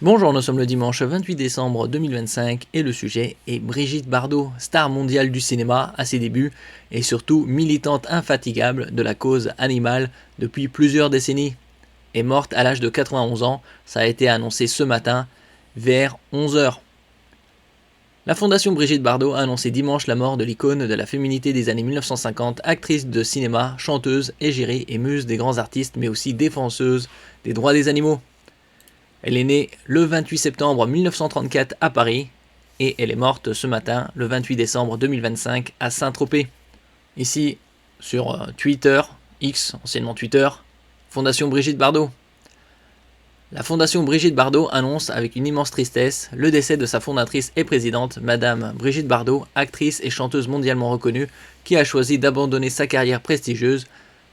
Bonjour, nous sommes le dimanche 28 décembre 2025 et le sujet est Brigitte Bardot, star mondiale du cinéma à ses débuts et surtout militante infatigable de la cause animale depuis plusieurs décennies. Est morte à l'âge de 91 ans, ça a été annoncé ce matin vers 11 heures. La fondation Brigitte Bardot a annoncé dimanche la mort de l'icône de la féminité des années 1950, actrice de cinéma, chanteuse, égérie et muse des grands artistes mais aussi défenseuse des droits des animaux. Elle est née le 28 septembre 1934 à Paris et elle est morte ce matin, le 28 décembre 2025 à Saint-Tropez. Ici, sur Twitter, X, anciennement Twitter, Fondation Brigitte Bardot. La Fondation Brigitte Bardot annonce avec une immense tristesse le décès de sa fondatrice et présidente, Madame Brigitte Bardot, actrice et chanteuse mondialement reconnue, qui a choisi d'abandonner sa carrière prestigieuse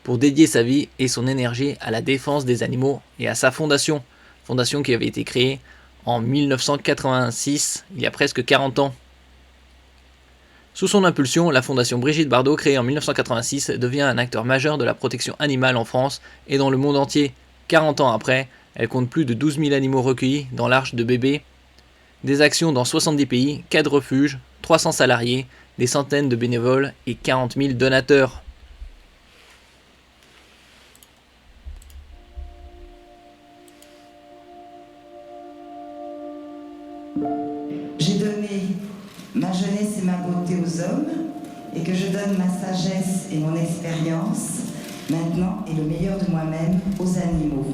pour dédier sa vie et son énergie à la défense des animaux et à sa fondation qui avait été créée en 1986, il y a presque 40 ans. Sous son impulsion, la fondation Brigitte Bardot, créée en 1986, devient un acteur majeur de la protection animale en France et dans le monde entier. 40 ans après, elle compte plus de 12 000 animaux recueillis dans l'arche de bébés, des actions dans 70 pays, 4 refuges, 300 salariés, des centaines de bénévoles et 40 000 donateurs. J'ai donné ma jeunesse et ma beauté aux hommes et que je donne ma sagesse et mon expérience maintenant et le meilleur de moi-même aux animaux.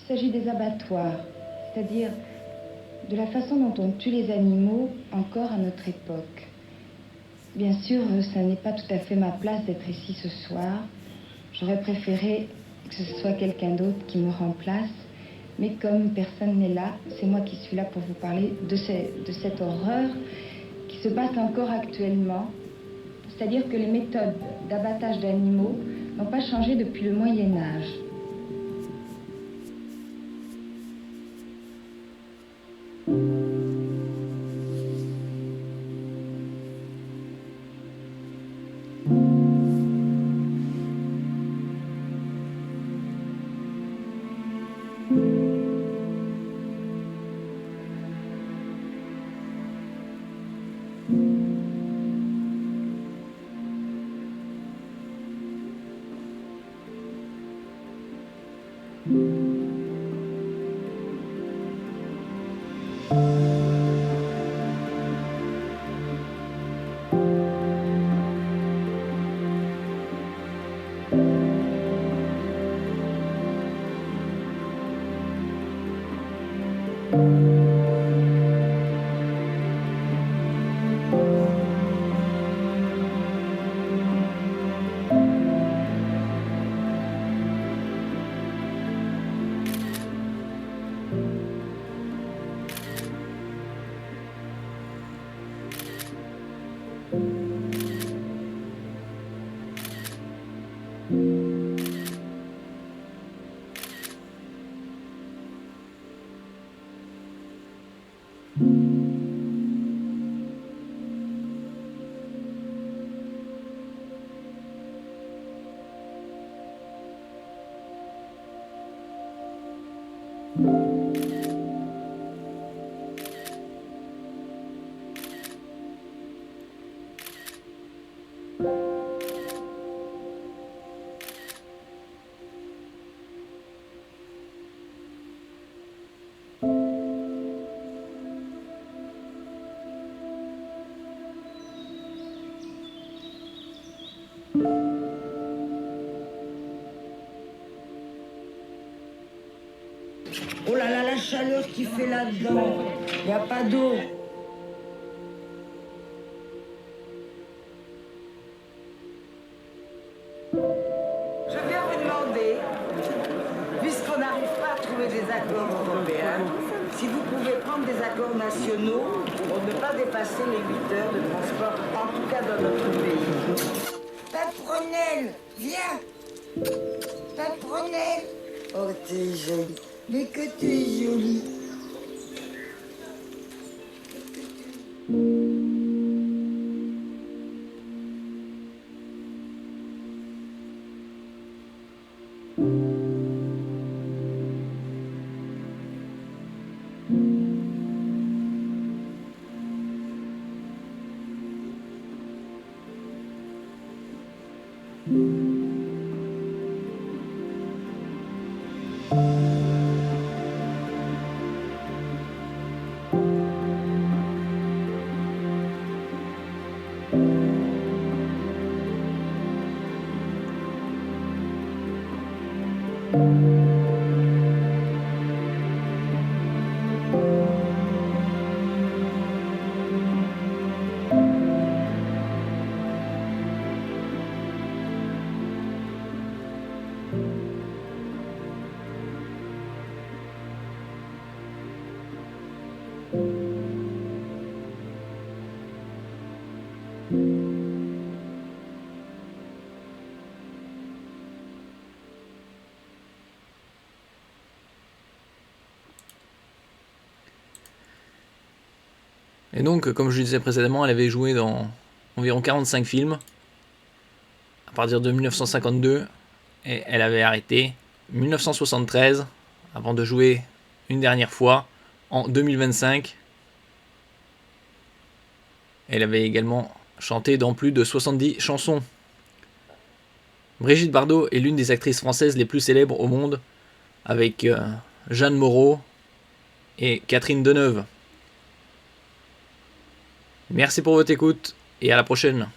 Il s'agit des abattoirs, c'est-à-dire de la façon dont on tue les animaux encore à notre époque. Bien sûr, ça n'est pas tout à fait ma place d'être ici ce soir. J'aurais préféré que ce soit quelqu'un d'autre qui me remplace, mais comme personne n'est là, c'est moi qui suis là pour vous parler de cette horreur qui se passe encore actuellement. C'est-à-dire que les méthodes d'abattage d'animaux n'ont pas changé depuis le Moyen-Âge. Oh là là, la chaleur qu'il fait là-dedans. Il n'y a pas d'eau. Je viens vous demander, puisqu'on n'arrive pas à trouver des accords européens, prendre des accords nationaux pour ne pas dépasser les 8 heures de transport, en tout cas dans notre pays. Paprenelle, viens. Paprenelle. Oh, t'es jolie. Mais que tu es jolie. Et donc, comme je le disais précédemment, elle avait joué dans environ 45 films à partir de 1952 et elle avait arrêté 1973 avant de jouer une dernière fois en 2025. Elle avait également chanté dans plus de 70 chansons. Brigitte Bardot est l'une des actrices françaises les plus célèbres au monde, avec Jeanne Moreau et Catherine Deneuve. Merci pour votre écoute et à la prochaine.